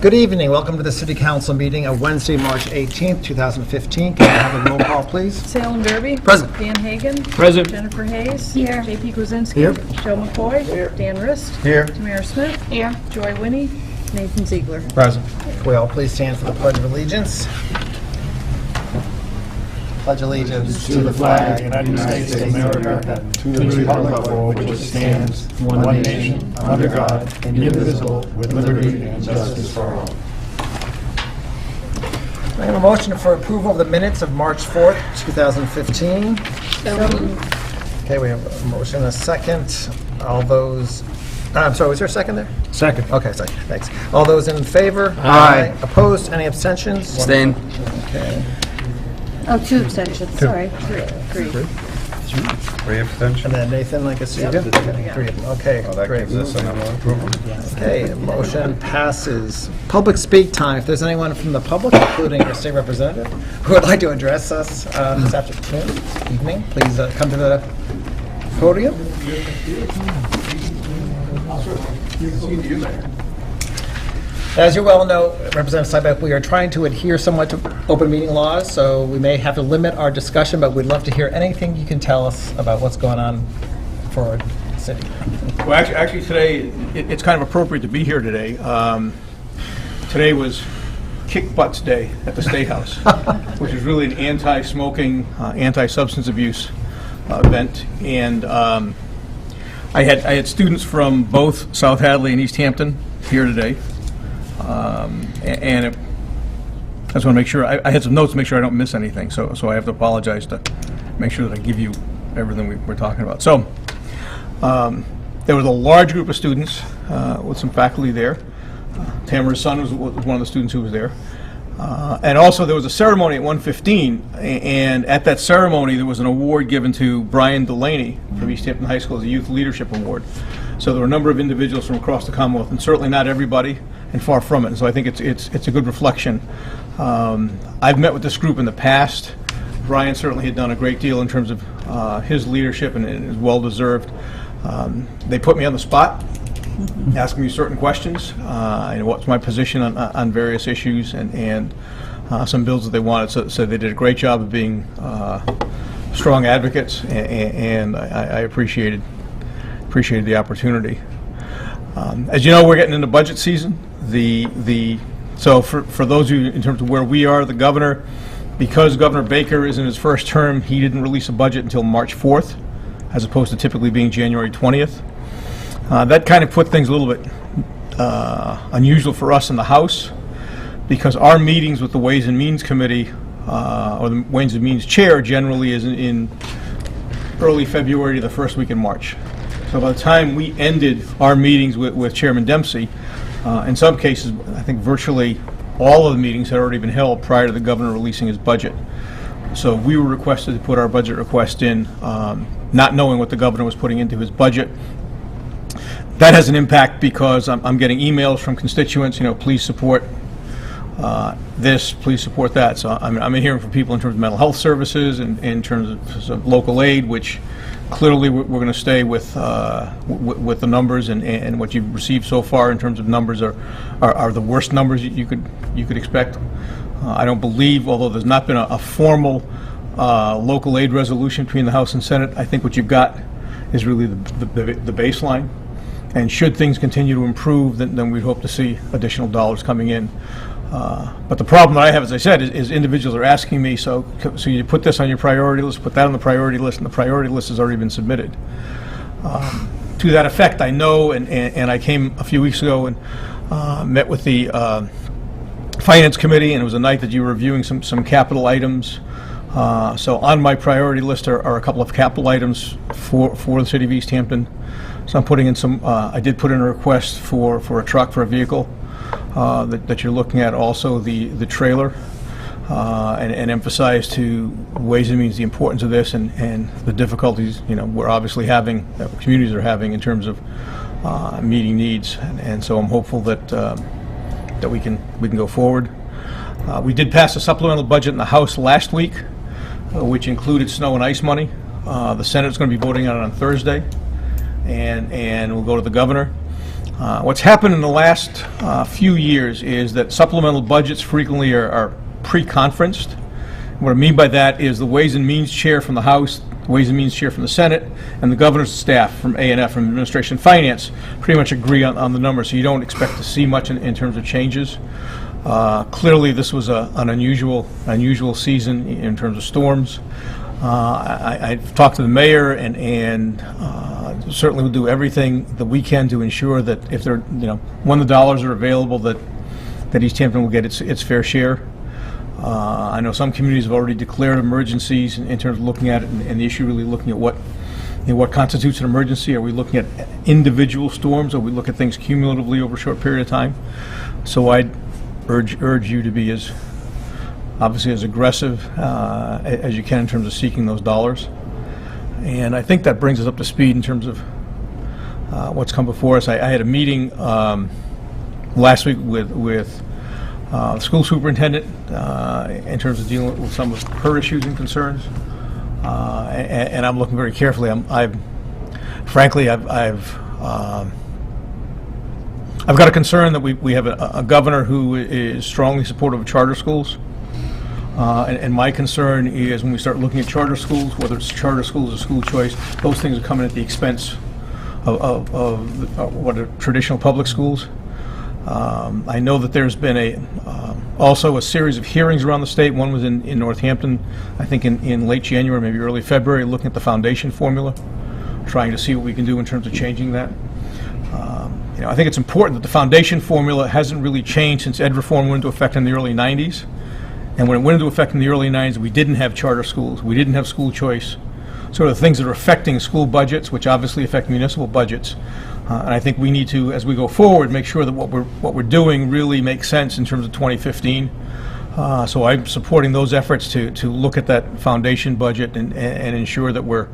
Good evening. Welcome to the City Council meeting of Wednesday, March 18th, 2015. Can I have a roll call, please? Salem Derby. Present. Dan Hagan. Present. Jennifer Hayes. Here. J.P. Kwasinski. Here. Joe McCoy. Here. Dan Rist. Here. Tamara Smith. Here. Joy Winnie. Nathan Ziegler. Present. Will we all please stand for the Pledge of Allegiance? Pledge allegiance to the flag of the United States of America, to the republic for which it stands, one nation, under God, indivisible, with liberty and justice for all. I have a motion for approval of the minutes of March 4th, 2015. Okay, we have a motion and a second. All those, I'm sorry, was there a second there? Second. Okay, second, thanks. All those in favor? Aye. Opposed? Any abstentions? Abstain. Okay. Oh, 2 abstentions, sorry. Three. 3 abstentions. And then Nathan, I guess you did? 3 of them. Okay, That great. gives us another approval. Okay, motion passes. Public speak time. If there's anyone from the public, including your state representative, who would like to address us this evening, please come to the podium. As you well know, Representative Sybeck, we are trying to adhere somewhat to open meeting laws, so we may have to limit our discussion, but we'd love to hear anything you can tell us about what's going on for our city. Well, actually today, it's kind of appropriate to be here today. Today was Kick Butts Day at the State House, which is really an anti-smoking, anti-substance abuse event. And I had students from both South Hadley and Easthampton here today. And I just want to make sure, I had some notes to make sure I don't miss anything, so I have to apologize to make sure that I give you everything we're talking about. So, there was a large group of students with some faculty there. Tamara's son was one of the students who was there. And also there was a ceremony at 1:15, and at that ceremony there was an award given to Brian Delaney from Easthampton High School as a Youth Leadership Award. So there were a number of individuals from across the Commonwealth, and certainly not everybody, and far from it. And so I think it's a good reflection. I've met with this group in the past. Brian certainly had done a great deal in terms of his leadership, and it is well deserved. They put me on the spot, asking me certain questions, and what's my position on various issues, and some bills that they wanted. So they did a great job of being strong advocates, and I appreciated the opportunity. As you know, we're getting into budget season. So for those of you, in terms of where we are, the governor, because Governor Baker is in his first term, he didn't release a budget until March 4th, as opposed to typically being January 20th. That kind of put things a little bit unusual for us in the House, because our meetings with the Ways and Means Committee, or the Ways and Means Chair, generally is in early February to the first week in March. So by the time we ended our meetings with Chairman Dempsey, in some cases, I think virtually all of the meetings had already been held prior to the governor releasing his budget. So we were requested to put our budget request in, not knowing what the governor was putting into his budget. That has an impact because I'm getting emails from constituents, please support this, please support that. So I'm hearing from people in terms of mental health services and in terms of local aid, which clearly we're going to stay with the numbers, and what you've received so far in terms of numbers are the worst numbers you could expect. I don't believe, although there's not been a formal local aid resolution between the House and Senate, I think what you've got is really the baseline. And should things continue to improve, then we'd hope to see additional dollars coming in. But the problem that I have, as I said, is individuals are asking me, so you put this on your priority list, put that on the priority list, and the priority list has already been submitted. To that effect, I know, and I came a few weeks ago and met with the Finance Committee, and it was a night that you were reviewing some capital items. So on my priority list are a couple of capital items for the city of Easthampton. So I'm putting in I did put in a request for a truck, for a vehicle that you're looking at, also the trailer, and emphasize to Ways and Means the importance of this and the difficulties we're obviously having, that communities are having in terms of meeting needs, and so I'm hopeful that we can go forward. We did pass a supplemental budget in the House last week, which included snow and ice money. The Senate's going to be voting on it on Thursday, and we'll go to the governor. What's happened in the last few years is that supplemental budgets frequently are pre-conferenced. What I mean by that is the Ways and Means Chair from the House, the Ways and Means Chair from the Senate, and the Governor's staff from A&F, from Administration and Finance, pretty much agree on the numbers, so you don't expect to see much in terms of changes. Clearly, this was an unusual season in terms of storms. I've talked to the mayor, and certainly will do everything that we can to ensure that if they're, when the dollars are available, that Easthampton will get its fair share. I know some communities have already declared emergencies in terms of looking at it, and the issue really looking at what constitutes an emergency. Are we looking at individual storms, or we look at things cumulatively over a short period of time? So I'd urge you to be obviously as aggressive as you can in terms of seeking those dollars. And I think that brings us up to speed in terms of what's come before us. I had a meeting last week with the school superintendent in terms of dealing with some of her issues and concerns, and I'm looking very carefully. Frankly, I've got a concern that we have a governor who is strongly supportive of charter schools. And my concern is when we start looking at charter schools, whether it's charter schools or school choice, those things are coming at the expense of what are traditional public schools. I know that there's been also a series of hearings around the state. One was in Northampton, I think in late January, maybe early February, looking at the foundation formula, trying to see what we can do in terms of changing that. I think it's important that the foundation formula hasn't really changed since ed reform went into effect in the early 90s. And when it went into effect in the early 90s, we didn't have charter schools. We didn't have school choice. Sort of the things that are affecting school budgets, which obviously affect municipal budgets. And I think we need to, as we go forward, make sure that what we're doing really makes sense in terms of 2015. So I'm supporting those efforts to look at that foundation budget and ensure that we're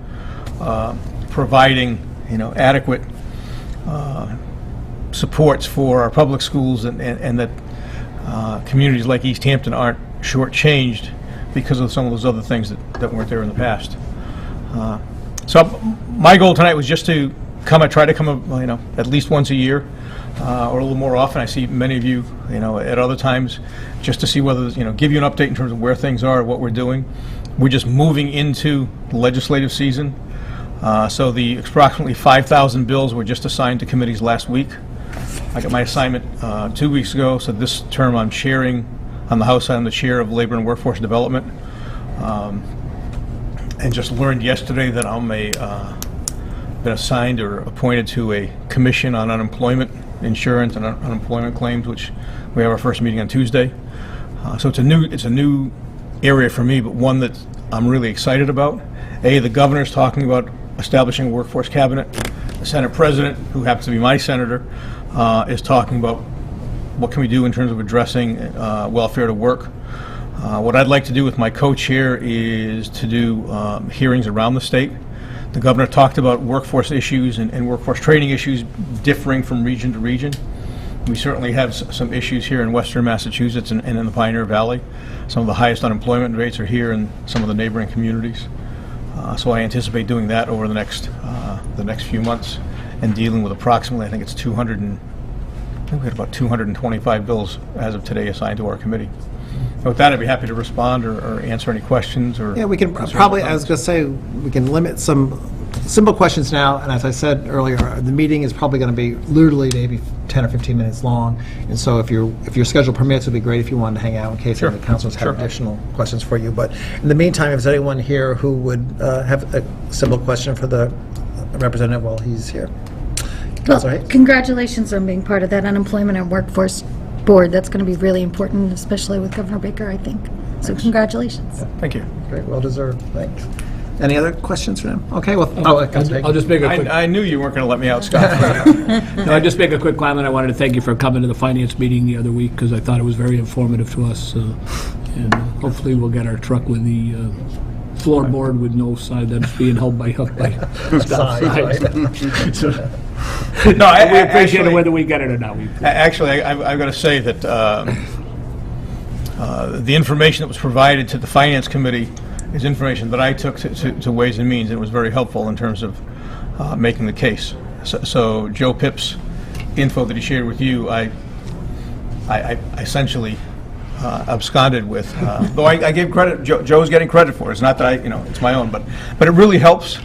providing adequate supports for our public schools, and that communities like Easthampton aren't shortchanged because of some of those other things that weren't there in the past. So my goal tonight was just to try to come at least once a year, or a little more often. I see many of you, at other times, just to see whether, give you an update in terms of where things are, what we're doing. We're just moving into the legislative season. So the approximately 5,000 bills were just assigned to committees last week. I got my assignment 2 weeks ago, so this term I'm chairing on the House side. I'm the chair of Labor and Workforce Development. And just learned yesterday that I'm been assigned or appointed to a commission on unemployment insurance and unemployment claims, which we have our first meeting on Tuesday. So it's a new area for me, but one that I'm really excited about. The governor's talking about establishing a workforce cabinet. The Senate President, who happens to be my senator, is talking about what can we do in terms of addressing welfare to work. What I'd like to do with my co-chair is to do hearings around the state. The governor talked about workforce issues and workforce training issues differing from region to region. We certainly have some issues here in western Massachusetts and in the Pioneer Valley. Some of the highest unemployment rates are here in some of the neighboring communities. So I anticipate doing that over the next few months and dealing with approximately, I think it's 200 and I think we had about 225 bills as of today assigned to our committee. So with that, I'd be happy to respond or answer any questions or. Yeah, we can probably, I was going to say, we can limit some simple questions now, and as I said earlier, the meeting is probably going to be literally maybe 10 or 15 minutes long, and so if your schedule permits, it would be great if you wanted to hang out in case any of the councilors have additional questions for you. But in the meantime, if there's anyone here who would have a simple question for the representative while he's here. Well, congratulations on being part of that unemployment and workforce board. That's going to be really important, especially with Governor Baker, I think. So congratulations. Yeah, thank you. Great, well deserved. Thanks. Any other questions for him? Okay, well, I'll just make a quick. I knew you weren't going to let me out, Scott. No, I'll just make a quick comment. I wanted to thank you for coming to the finance meeting the other week because I thought it was very informative to us, and hopefully we'll get our truck with the floorboard with no side that's being held by Scott's side. So, No, we appreciate it whether we get it or not. Actually, I've got to say that the information that was provided to the Finance Committee is information that I took to Ways and Means, and it was very helpful in terms of making the case. So Joe Pips info that he shared with you, I essentially absconded with. Though I gave credit, Joe's getting credit for it. It's not that it's my own, but it really helps.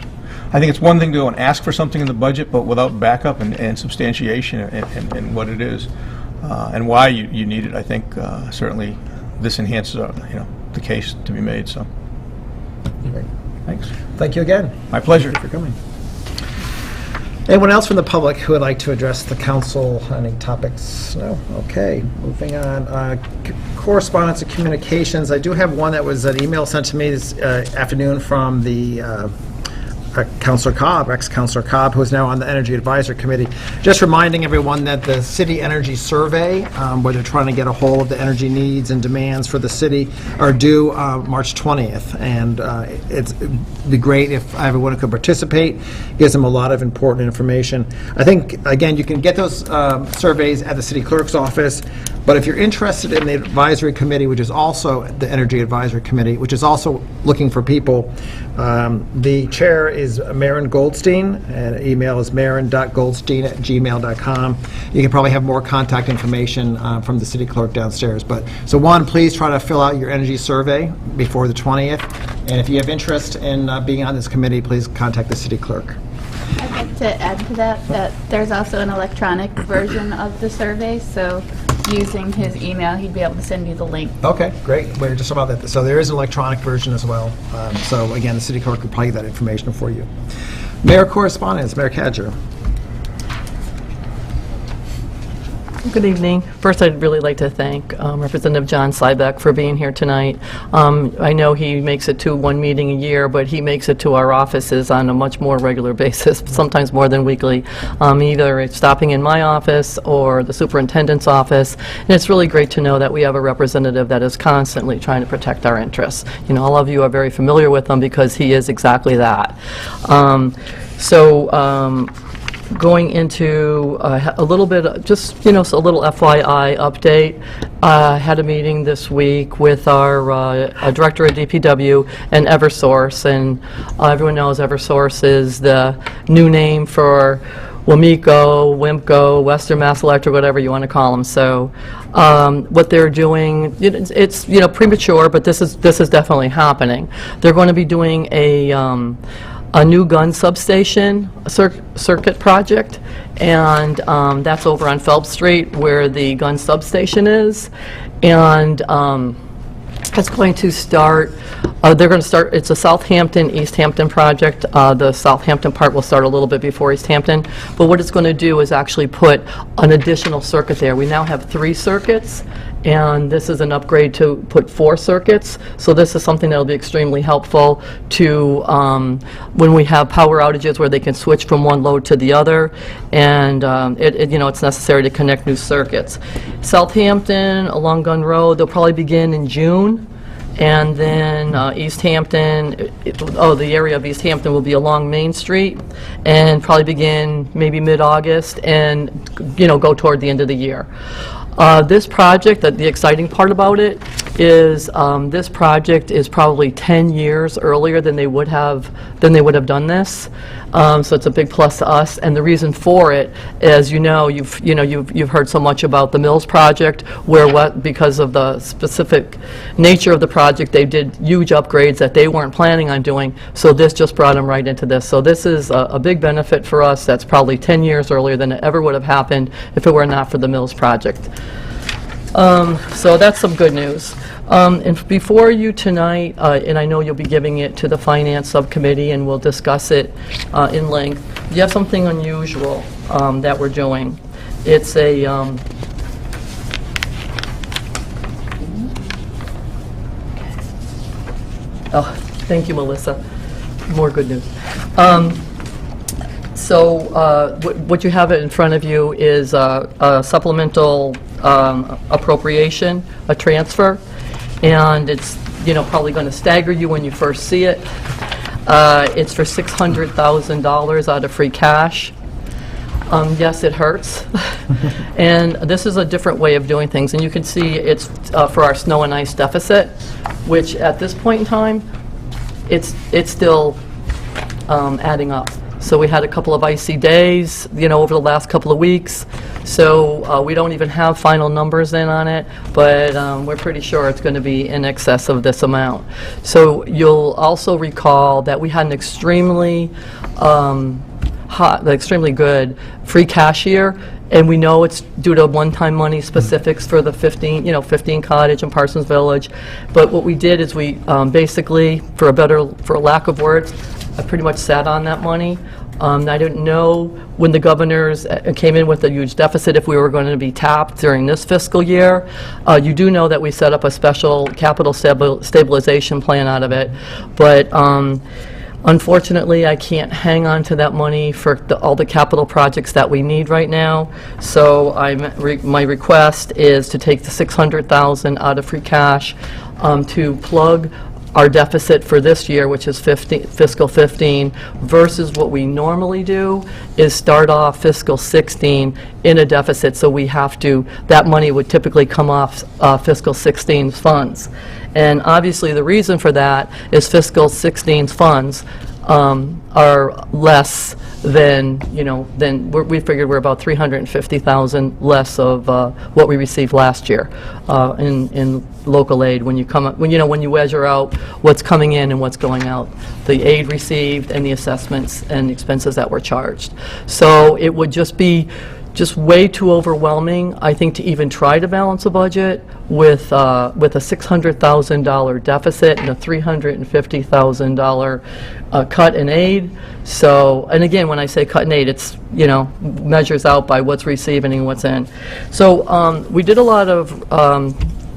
I think it's one thing to go and ask for something in the budget, but without backup and substantiation and what it is and why you need it. I think certainly this enhances the case to be made. So, thanks. Thank you again. My pleasure. For coming. Anyone else from the public who would like to address the council on any topics? No? Okay, moving on. Correspondence and communications. I do have one that was an email sent to me this afternoon from the Councilor Cobb, ex-Councilor Cobb, who is now on the Energy Advisory Committee, just reminding everyone that the City Energy Survey, where they're trying to get a hold of the energy needs and demands for the city, are due March 20th. And it'd be great if everyone could participate. Gives them a lot of important information. I think, again, you can get those surveys at the city clerk's office, but if you're interested in the advisory committee, which is also the Energy Advisory Committee, which is also looking for people, the chair is Maren Goldstein, and email is maren.goldstein@gmail.com. You can probably have more contact information from the city clerk downstairs. So one, please try to fill out your energy survey before the 20th, and if you have interest in being on this committee, please contact the city clerk. I'd like to add to that there's also an electronic version of the survey, so using his email, he'd be able to send you the link. Okay, great. We're just about that. So there is an electronic version as well. So again, the city clerk could probably get that information for you. Mayor Correspondence, Mayor Cadger. Good evening. First, I'd really like to thank Representative John Sybeck for being here tonight. I know he makes it to one meeting a year, but he makes it to our offices on a much more regular basis, sometimes more than weekly, either stopping in my office or the superintendent's office. And it's really great to know that we have a representative that is constantly trying to protect our interests. All of you are very familiar with him because he is exactly that. Going into a little bit, just, so a little FYI update. Had a meeting this week with our director at DPW and Eversource, and everyone knows Eversource is the new name for WMECO, WIMCO, Western Mass Electric, whatever you want to call them. So what they're doing, it's premature, but this is definitely happening. They're going to be doing a new gun substation circuit project, and that's over on Phelps Street where the gun substation is. And it's going to start, it's a Southampton, Easthampton project. The Southampton part will start a little bit before Easthampton, but what it's going to do is actually put an additional circuit there. We now have 3 circuits, and this is an upgrade to put 4 circuits. So this is something that will be extremely helpful to when we have power outages where they can switch from one load to the other, and it's necessary to connect new circuits. Southampton along Gun Road, they'll probably begin in June. And then Easthampton, the area of Easthampton will be along Main Street and probably begin maybe mid-August and, go toward the end of the year. This project, the exciting part about it is this project is probably 10 years earlier than they would have done this. So it's a big plus to us, and the reason for it is, you've heard so much about the Mills project, where because of the specific nature of the project, they did huge upgrades that they weren't planning on doing. So this just brought them right into this. So this is a big benefit for us. That's probably 10 years earlier than it ever would have happened if it were not for the Mills project. So that's some good news. And before you tonight, and I know you'll be giving it to the Finance Subcommittee and we'll discuss it in length, you have something unusual that we're doing. It's a thank you, Melissa. More good news. What you have in front of you is a supplemental appropriation, a transfer, and it's probably going to stagger you when you first see it. It's for $600,000 out of free cash. Yes, it hurts. And this is a different way of doing things, and you can see it's for our snow and ice deficit, which at this point in time, it's still adding up. So we had a couple of icy days, over the last couple of weeks. So we don't even have final numbers in on it, but we're pretty sure it's going to be in excess of this amount. So you'll also recall that we had an extremely extremely good free cash year, and we know it's due to one-time money specifics for the 15 Cottage and Parsons Village. But what we did is we basically, for a lack of words, I pretty much sat on that money. I didn't know when the governors came in with a huge deficit if we were going to be tapped during this fiscal year. You do know that we set up a special capital stabilization plan out of it, but unfortunately, I can't hang on to that money for all the capital projects that we need right now. So my request is to take the $600,000 out of free cash to plug our deficit for this year, which is fiscal 15, versus what we normally do is start off fiscal 16 in a deficit. So we have to, that money would typically come off fiscal 16's funds. And obviously the reason for that is fiscal 16's funds are less than, we figured we're about $350,000 less of what we received last year in local aid when you measure out what's coming in and what's going out, the aid received and the assessments and expenses that were charged. So it would just be way too overwhelming, I think, to even try to balance a budget with a $600,000 deficit and a $350,000 cut in aid. So, and again, when I say cut in aid, it's, measures out by what's receiving and what's in. So we did a lot of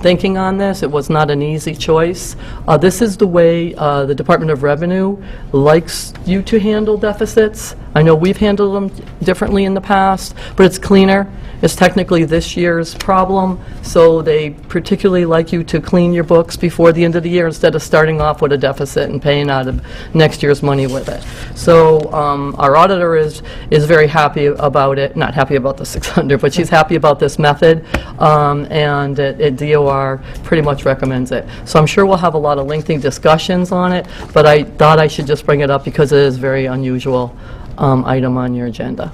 thinking on this. It was not an easy choice. This is the way the Department of Revenue likes you to handle deficits. I know we've handled them differently in the past, but it's cleaner. It's technically this year's problem, so they particularly like you to clean your books before the end of the year instead of starting off with a deficit and paying out of next year's money with it. So our auditor is very happy about it, not happy about the 600, but she's happy about this method, and DOR pretty much recommends it. So I'm sure we'll have a lot of lengthy discussions on it, but I thought I should just bring it up because it is a very unusual item on your agenda.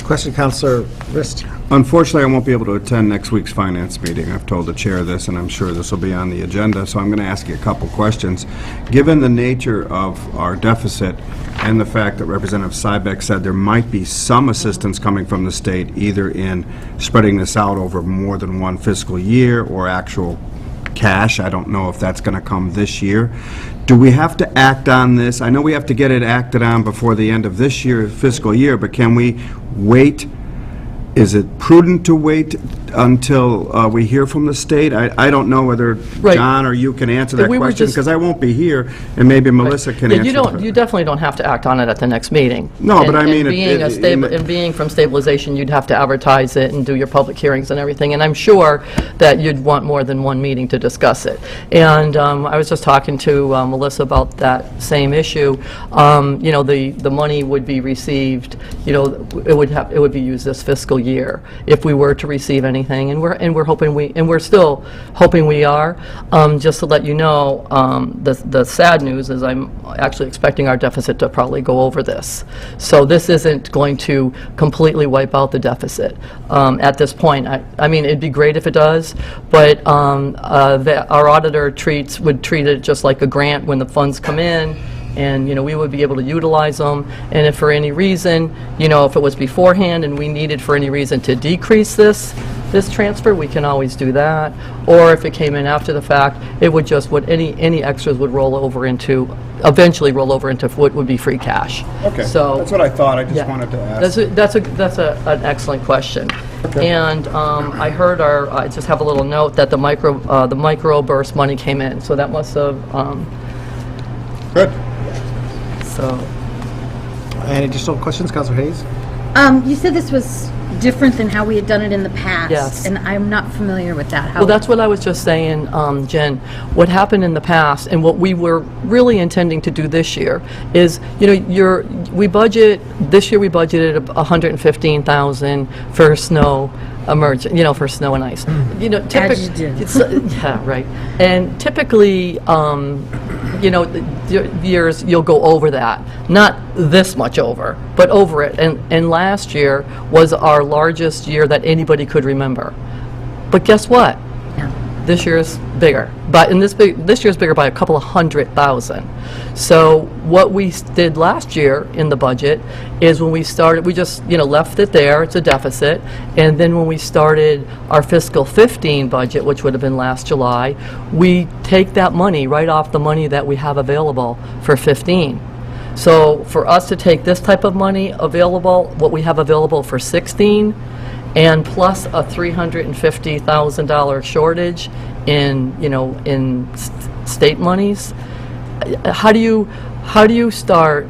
Question, Councilor Rist. Unfortunately, I won't be able to attend next week's finance meeting. I've told the chair this, and I'm sure this will be on the agenda, so I'm going to ask you a couple questions. Given the nature of our deficit and the fact that Representative Sybeck said there might be some assistance coming from the state, either in spreading this out over more than one fiscal year or actual cash, I don't know if that's going to come this year. Do we have to act on this? I know we have to get it acted on before the end of this year, fiscal year, but can we wait? Is it prudent to wait until we hear from the state? I don't know whether Right. John or you can answer that We were question, just- because I won't be here, and maybe Melissa can Yeah, answer. you definitely don't have to act on it at the next meeting. No, but And- I mean, and being from stabilization, you'd have to advertise it and do your public hearings and everything, and I'm sure that you'd want more than one meeting to discuss it. And I was just talking to Melissa about that same issue. The money would be received, it would be used this fiscal year if we were to receive anything, and we're still hoping we are. Just to let you know, the sad news is I'm actually expecting our deficit to probably go over this. So this isn't going to completely wipe out the deficit at this point. I mean, it'd be great if it does, but our auditor would treat it just like a grant when the funds come in, and we would be able to utilize them. And if for any reason, if it was beforehand and we needed for any reason to decrease this transfer, we can always do that. Or if it came in after the fact, it would just any extras would eventually roll over into what would be free cash. Okay, So that's what I thought. I just yeah. wanted to ask. That's an excellent question. And I heard I just have a little note that the microburst money came in, so that must have Good. so. Any additional questions, Councilor Hayes? You said this was different than how we had done it in the past. Yes. And I'm not familiar with that. Well, that's what I was just saying, Jen. What happened in the past, and what we were really intending to do this year, is, this year we budgeted $115,000 for snow emergent, for snow and ice. As you did. Yeah, right. And typically, the years, you'll go over that. Not this much over, but over it. And last year was our largest year that anybody could remember. But guess what? This year's bigger. This year's bigger by a couple of 100,000. So what we did last year in the budget is when we started, we just, left it there, it's a deficit, and then when we started our fiscal 15 budget, which would have been last July, we take that money right off the money that we have available for 15. So for us to take this type of money available, what we have available for 16, and plus a $350,000 shortage in state monies. How do you start